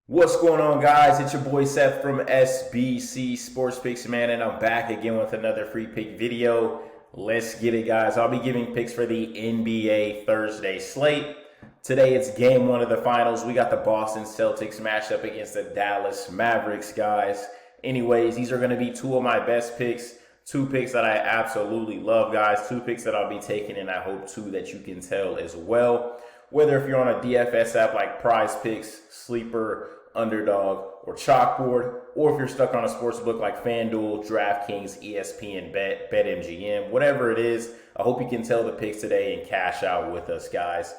What's going on, guys? It's your boy Seth from SBC Sports Picks, man, and I'm back again with another free pick video. Let's get it, guys. I'll be giving picks for the NBA Thursday slate. Today, it's game one of the finals. We got the Boston Celtics matched up against the Dallas Mavericks, guys. Anyways, these are going to be two of my best picks. Two picks that I absolutely love, guys. Two picks that I'll be taking, and I hope, too, that you can tell as well. Whether if you're on a DFS app like Prizepicks, Sleeper, Underdog, or Chalkboard, or if you're stuck on a sports book like FanDuel, DraftKings, ESPN, BetMGM, whatever it is, I hope you can tell the picks today and cash out with us, guys.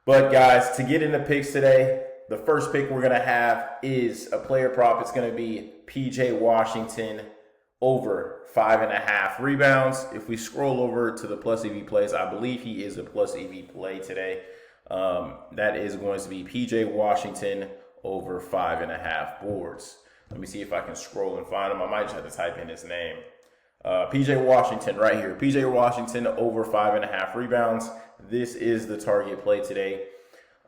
But guys, to get into picks today, the first pick we're going to have is a player prop. It's going to be PJ Washington over 5.5 rebounds. If we scroll over to the plus EV plays, I believe he is a plus EV play today. That is going to be PJ Washington over 5.5 boards. Let me see if I can scroll and find him. I might just have to type in his name. PJ Washington right here. PJ Washington over 5.5 rebounds. This is the target play today.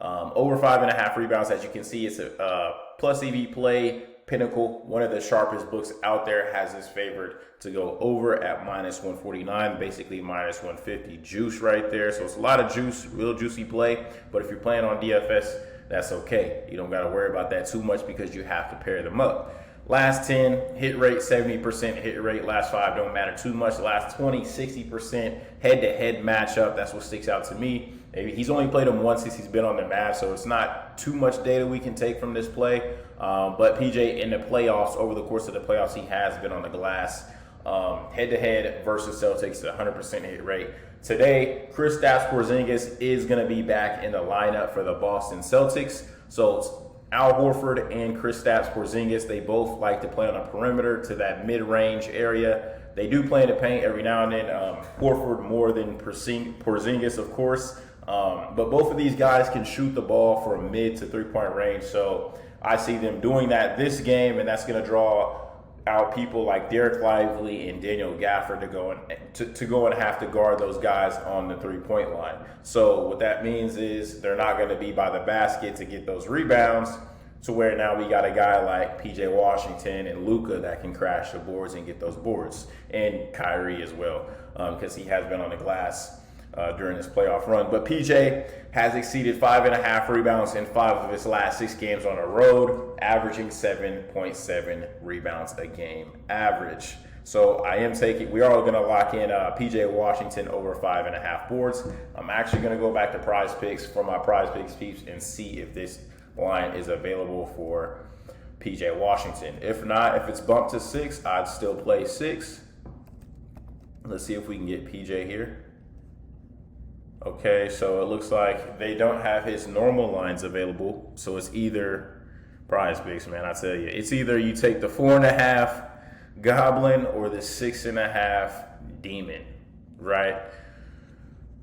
Over 5.5 rebounds, as you can see, it's a plus EV play. Pinnacle, one of the sharpest books out there, has this favored to go over at minus 149, basically minus 150 juice right there. So it's a lot of juice, real juicy play. But if you're playing on DFS, that's okay. You don't got to worry about that too much because you have to pair them up. Last 10, hit rate, 70% hit rate. Last 5 don't matter too much. Last 20, 60% head-to-head matchup. That's what sticks out to me. Maybe he's only played him once since he's been on the Mavs, so it's not too much data we can take from this play. But PJ in the playoffs, over the course of the playoffs, he has been on the glass. Head-to-head versus Celtics, 100% hit rate. Today, Kristaps Porzingis is going to be back in the lineup for the Boston Celtics. So it's Al Horford and Kristaps Porzingis. They both like to play on a perimeter to that mid-range area. They do play in the paint every now and then. Horford more than Porzingis, of course. But both of these guys can shoot the ball from mid to three-point range. So I see them doing that this game, and that's going to draw out people like Derek Lively and Daniel Gafford to go and have to guard those guys on the three-point line. So what that means is they're not going to be by the basket to get those rebounds, to where now we got a guy like PJ Washington and Luka that can crash the boards and get those boards, and Kyrie as well, because he has been on the glass during this playoff run. But PJ has exceeded 5.5 rebounds in 5 of his last 6 games on the road, averaging 7.7 rebounds a game average. So I am taking, we are going to lock in PJ Washington over 5.5 boards. I'm actually going to go back to Prizepicks for my Prizepicks peeps and see if this line is available for PJ Washington. If not, if it's bumped to 6, I'd still play 6. Let's see if we can get PJ here. Okay, so it looks like they don't have his normal lines available. So it's either Prizepicks, man, I tell you. It's either you take the 4.5 Goblin or the 6.5 Demon, right?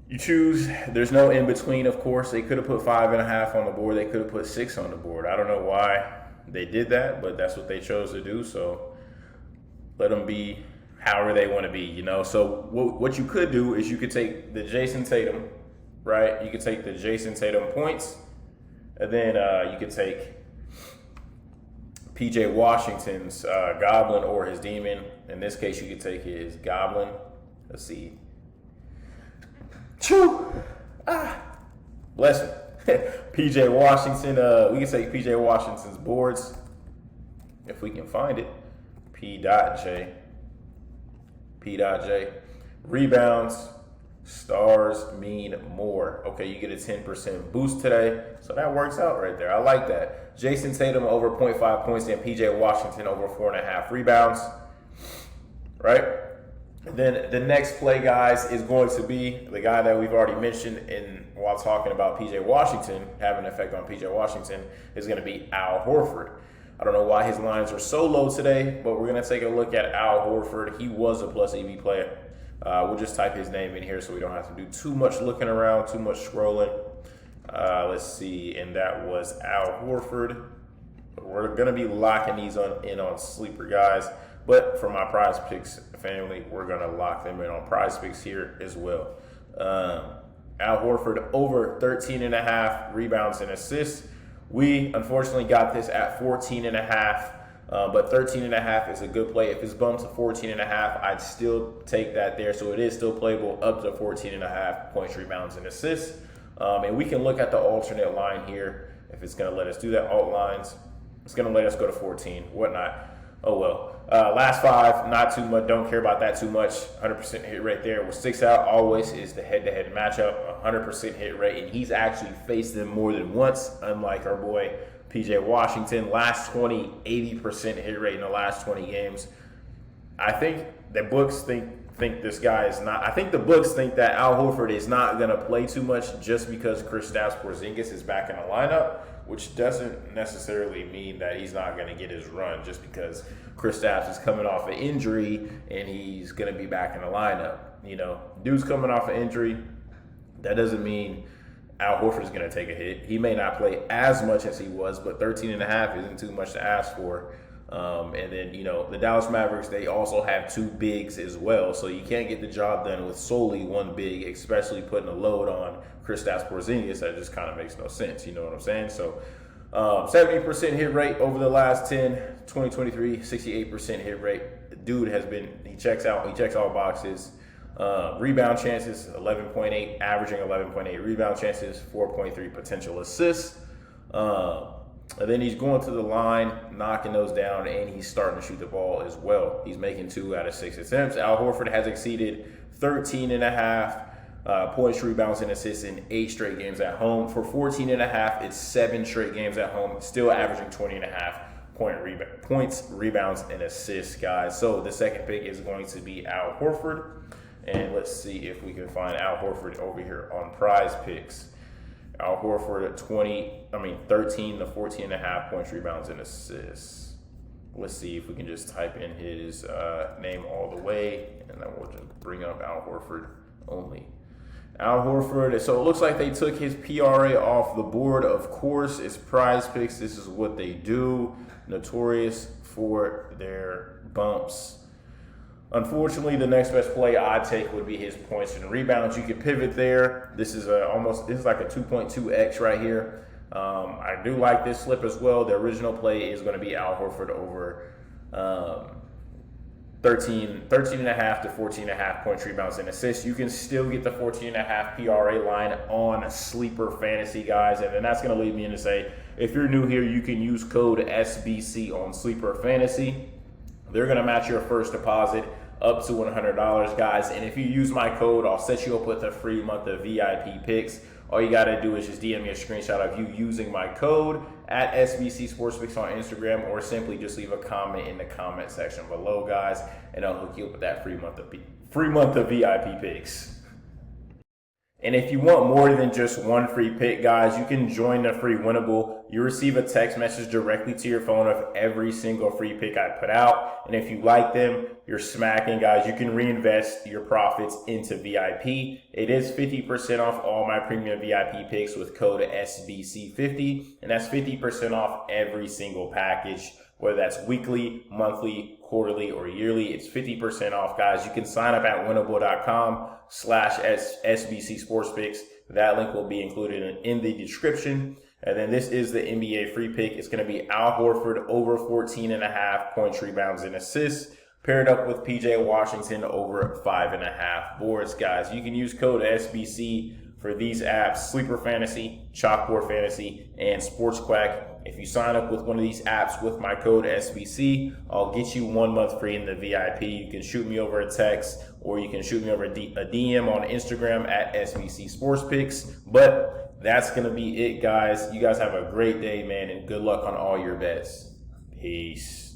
You choose. There's no in between, of course. They could have put 5.5 on the board. They could have put 6 on the board. I don't know why they did that, but that's what they chose to do. So let them be however they want to be, you know. So what you could do is you could take the Jason Tatum, right? You could take the Jason Tatum points, and then you could take PJ Washington's Goblin or his Demon. In this case, you could take his Goblin. Let's see. Choo! Bless him. PJ Washington. We can take PJ Washington's boards if we can find it. P.J. Rebounds, stars mean more. Okay, you get a 10% boost today. So that works out right there. I like that. Jason Tatum over 0.5 points and PJ Washington over 4.5 rebounds. Right? And then the next play, guys, is going to be the guy that we've already mentioned while talking about PJ Washington, having an effect on PJ Washington, is going to be Al Horford. I don't know why his lines are so low today, but we're going to take a look at Al Horford. He was a plus EV player. We'll just type his name in here so we don't have to do too much looking around, too much scrolling. Let's see, and that was Al Horford. We're going to be locking these in on Sleeper, guys. But for my Prizepicks family, we're going to lock them in on Prizepicks here as well. Al Horford over 13.5 rebounds and assists. We unfortunately got this at 14.5. But 13.5 is a good play. If it's bumped to 14.5, I'd still take that there. So it is still playable up to 14.5 points, rebounds, and assists. And we can look at the alternate line here. If it's going to let us do that, alt lines, it's going to let us go to 14, whatnot. Oh, well. Last 5, not too much. Don't care about that too much. 100% hit rate there. What sticks out always is the head-to-head matchup, 100% hit rate. And he's actually faced them more than once, unlike our boy PJ Washington. Last 20, 80% hit rate in the last 20 games. I think the books think this guy is not. I think the books think that Al Horford is not going to play too much just because Kristaps Porzingis is back in the lineup, which doesn't necessarily mean that he's not going to get his run just because Kristaps is coming off an injury and he's going to be back in the lineup. You know, dude's coming off an injury. That doesn't mean Al Horford's going to take a hit. He may not play as much as he was, but 13.5 isn't too much to ask for. And then, you know, the Dallas Mavericks, they also have 2 bigs as well. So you can't get the job done with solely one big, especially putting a load on Kristaps Porzingis. That just kind of makes no sense. You know what I'm saying? So 70% hit rate over the last 10, 2023, 68% hit rate. Dude has been, he checks all boxes. Rebound chances, 11.8, averaging 11.8 rebound chances, 4.3 potential assists. And then he's going to the line, knocking those down, and he's starting to shoot the ball as well. He's making 2 out of 6 attempts. Al Horford has exceeded 13.5 points, rebounds, and assists in 8 straight games at home. For 14.5, it's 7 straight games at home, still averaging 20.5 points, rebounds, and assists, guys. So the second pick is going to be Al Horford. And let's see if we can find Al Horford over here on Prizepicks. Al Horford at 13 to 14.5 points, rebounds, and assists. Let's see if we can just type in his name all the way, and then we'll just bring up Al Horford only. Al Horford, so it looks like they took his PRA off the board. Of course, it's Prizepicks. This is what they do. Notorious for their bumps. Unfortunately, the next best play I'd take would be his points and rebounds. You could pivot there. This is like a 2.2x right here. I do like this slip as well. The original play is going to be Al Horford over 13.5 to 14.5 points, rebounds, and assists. You can still get the 14.5 PRA line on Sleeper Fantasy, guys. And then that's going to lead me in to say, if you're new here, you can use code SBC on Sleeper Fantasy. They're going to match your first deposit up to $100, guys. And if you use my code, I'll set you up with a free month of VIP picks. All you got to do is just DM me a screenshot of you using my code at SBC Sportspicks on Instagram, or simply just leave a comment in the comment section below, guys, and I'll hook you up with that free month of VIP picks. And if you want more than just one free pick, guys, you can join the free winnable. You receive a text message directly to your phone of every single free pick I put out. And if you like them, you're smacking, guys. You can reinvest your profits into VIP. It is 50% off all my premium VIP picks with code SBC50. And that's 50% off every single package, whether that's weekly, monthly, quarterly, or yearly. It's 50% off, guys. You can sign up at winnable.com/SBC Sportspicks. That link will be included in the description. And then this is the NBA free pick. It's going to be Al Horford over 14.5 points, rebounds, and assists, paired up with PJ Washington over 5.5 boards, guys. You can use code SBC for these apps: Sleeper Fantasy, Chalkboard Fantasy, and Sports Quack. If you sign up with one of these apps with my code SBC, I'll get you 1 month free in the VIP. You can shoot me over a text, or you can shoot me over a DM on Instagram at SBC Sportspicks. But that's going to be it, guys. You guys have a great day, man, and good luck on all your bets. Peace.